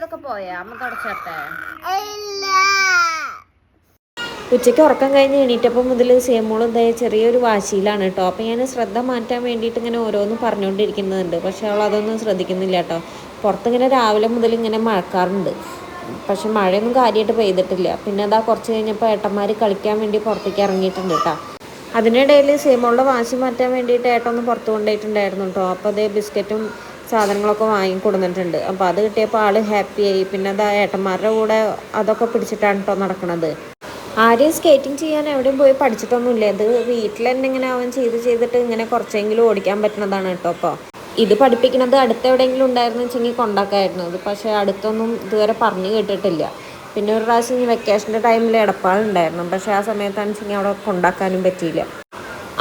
തുടച്ചിയതൊക്കെ പോയാ അമ്മ തുടച്ചട്ടെ? ഉച്ചയ്ക്ക് ഉറക്കം കഴിഞ്ഞ് എണീറ്റപ്പോൾ മുതൽ സേമോൾ എന്താ ചെറിയൊരു വാശിയിലാണ് കേട്ടോ. അപ്പോൾ ഞാൻ ശ്രദ്ധ മാറ്റാൻ വേണ്ടിയിട്ട് ഇങ്ങനെ ഓരോന്നും പറഞ്ഞുകൊണ്ടിരിക്കുന്നുണ്ട്. പക്ഷേ അവൾ അതൊന്നും ശ്രദ്ധിക്കുന്നില്ല കേട്ടോ. പുറത്തിങ്ങനെ രാവിലെ മുതൽ ഇങ്ങനെ മഴക്കാറുണ്ട്, പക്ഷെ മഴയൊന്നും കാര്യമായിട്ട് പെയ്തിട്ടില്ല. പിന്നെ അതാ കുറച്ച് കഴിഞ്ഞപ്പോൾ ഏട്ടന്മാർ കളിക്കാൻ വേണ്ടി പുറത്തേക്ക് ഇറങ്ങിയിട്ടുണ്ട് കേട്ടോ. അതിനിടയിൽ സേമോളുടെ വാശി മാറ്റാൻ വേണ്ടിയിട്ട് ഏട്ടൊന്ന് പുറത്ത് കൊണ്ടുപോയിട്ടുണ്ടായിരുന്നു കേട്ടോ. അപ്പോൾ അതേ ബിസ്ക്കറ്റും സാധനങ്ങളൊക്കെ വാങ്ങിക്കൊടുത്തിട്ടുണ്ട്. അപ്പോൾ അത് കിട്ടിയപ്പോൾ ആൾ ഹാപ്പിയായി. പിന്നെ അതാ ഏട്ടന്മാരുടെ കൂടെ അതൊക്കെ പിടിച്ചിട്ടാണ് കേട്ടോ നടക്കുന്നത്. ആരെയും സ്കേറ്റിംഗ് ചെയ്യാൻ എവിടെയും പോയി പഠിച്ചിട്ടൊന്നുമില്ല. ഇത് വീട്ടിൽ തന്നെ ഇങ്ങനെ അവൻ ചെയ്തിട്ട് ഇങ്ങനെ കുറച്ചെങ്കിലും ഓടിക്കാൻ പറ്റുന്നതാണ് കേട്ടോ. അപ്പോൾ ഇത് പഠിപ്പിക്കുന്നത് അടുത്ത് എവിടെയെങ്കിലും ഉണ്ടായിരുന്നു വെച്ചെങ്കിൽ കൊണ്ടാക്കായിരുന്നു. ഇത് പക്ഷേ അടുത്തൊന്നും ഇതുവരെ പറഞ്ഞു കേട്ടിട്ടില്ല. പിന്നെ ഒരു പ്രാവശ്യം ഈ വെക്കേഷൻ്റെ ടൈമിൽ എടപ്പാളുണ്ടായിരുന്നു, പക്ഷേ ആ സമയത്താണെന്ന് വെച്ചെങ്കിൽ അവിടെ കൊണ്ടാക്കാനും പറ്റിയില്ല.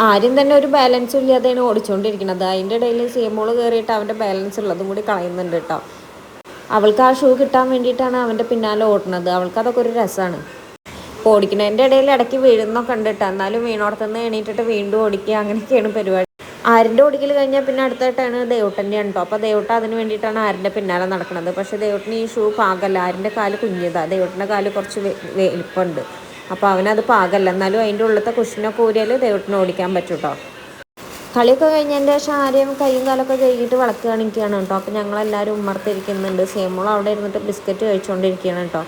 ആരും തന്നെ ഒരു ബാലൻസും ഇല്ലാതെയാണ് ഓടിച്ചുകൊണ്ടിരിക്കുന്നത്. അതിൻ്റെ ഇടയിൽ സേമോൾ കയറിയിട്ട് അവൻ്റെ ബാലൻസ് ഉള്ളതും കൂടി കളയുന്നുണ്ട് കേട്ടോ. അവൾക്ക് ആ ഷൂ കിട്ടാൻ വേണ്ടിയിട്ടാണ് അവൻ്റെ പിന്നാലെ ഓടുന്നത്. അവൾക്കതൊക്കെ ഒരു രസമാണ്. ഓടിക്കുന്നതിൻ്റെ ഇടയിൽ ഇടയ്ക്ക് വീഴുന്നൊക്കെ ഉണ്ട് കേട്ടോ. എന്നാലും വീണോടത്തുനിന്ന് എണീറ്റിട്ട് വീണ്ടും ഓടിക്കുക, അങ്ങനെയൊക്കെയാണ് പരിപാടി. ആരിൻ്റെ ഓടിക്കൽ കഴിഞ്ഞാൽ പിന്നെ അടുത്തായിട്ടാണ് ദേവട്ടൻ്റെ ഉണ്ടോ. അപ്പോൾ ദേവട്ട അതിന് വേണ്ടിയിട്ടാണ് ആരിൻ്റെ പിന്നാലെ നടക്കുന്നത്. പക്ഷേ ദേവട്ടിന് ഈ ഷൂ പാകല്ല. ആരിൻ്റെ കാല് കുഞ്ഞതാണ്, ദേവട്ടിൻ്റെ കാല് കുറച്ച് വലിപ്പമുണ്ട്. അപ്പോൾ അവനത് പാകല്ല. എന്നാലും അതിൻ്റെ ഉള്ളത്തെ കുഷിനൊക്കെ ഊരിയാൽ ദേവട്ടിന് ഓടിക്കാൻ പറ്റും കേട്ടോ. കളിയൊക്കെ കഴിഞ്ഞതിൻ്റെ ശേഷം ആരെയും കൈയും കാലൊക്കെ കഴുകിയിട്ട് വിളക്ക് കാണിക്കുകയാണ് കേട്ടോ. അപ്പോൾ ഞങ്ങളെല്ലാവരും ഉമ്മർത്തിരിക്കുന്നുണ്ട്. സേമോൾ അവിടെ ഇരുന്നിട്ട് ബിസ്ക്കറ്റ് കഴിച്ചുകൊണ്ടിരിക്കുകയാണ് കേട്ടോ.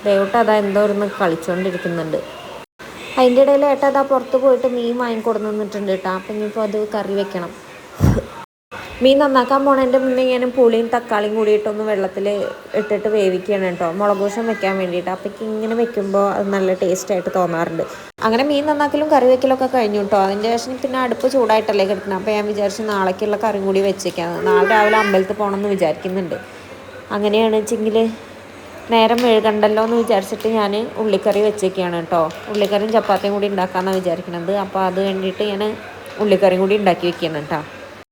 ദേവട്ട അതാ എന്തോ ഇരുന്ന് കളിച്ചുകൊണ്ടിരിക്കുന്നുണ്ട്. അതിൻ്റെ ഇടയിൽ ഏട്ടാ അതാ പുറത്ത് പോയിട്ട് മീൻ വാങ്ങിക്കൊണ്ടു നിന്നിട്ടുണ്ട് കേട്ടോ. അപ്പം ഇനിയിപ്പോൾ അത് കറി വെക്കണം. മീൻ നന്നാക്കാൻ പോണതിൻ്റെ മുന്നേ ഞാൻ പുളിയും തക്കാളിയും കൂടിയിട്ടൊന്ന് വെള്ളത്തിൽ ഇട്ടിട്ട് വേവിക്കുകയാണ് കേട്ടോ, മുളകുശം വെക്കാൻ വേണ്ടിയിട്ട്. അപ്പം ഇങ്ങനെ വെക്കുമ്പോൾ അത് നല്ല ടേസ്റ്റായിട്ട് തോന്നാറുണ്ട്. അങ്ങനെ മീൻ നന്നാക്കലും കറി വെക്കലൊക്കെ കഴിഞ്ഞു കേട്ടോ. അതിൻ്റെ ശേഷം പിന്നെ അടുപ്പ് ചൂടായിട്ടല്ലേ കിടക്കണം. അപ്പോൾ ഞാൻ വിചാരിച്ചു നാളേക്കുള്ള കറിയും കൂടി വെച്ചേക്കാണ്. നാളെ രാവിലെ അമ്പലത്തിൽ പോകണമെന്ന് വിചാരിക്കുന്നുണ്ട്. അങ്ങനെയാണ് വെച്ചെങ്കിൽ നേരം മെഴുകണ്ടല്ലോ എന്ന് വിചാരിച്ചിട്ട് ഞാൻ ഉള്ളിക്കറി വെച്ചേക്കാണ് കേട്ടോ. ഉള്ളിക്കറിയും ചപ്പാത്തിയും കൂടി ഉണ്ടാക്കാമെന്നാണ് വിചാരിക്കുന്നത്. അപ്പോൾ അത് വേണ്ടിയിട്ട് ഞാൻ ഉള്ളിക്കറിയും കൂടി ഉണ്ടാക്കി വെക്കുകയാണ് കേട്ടോ.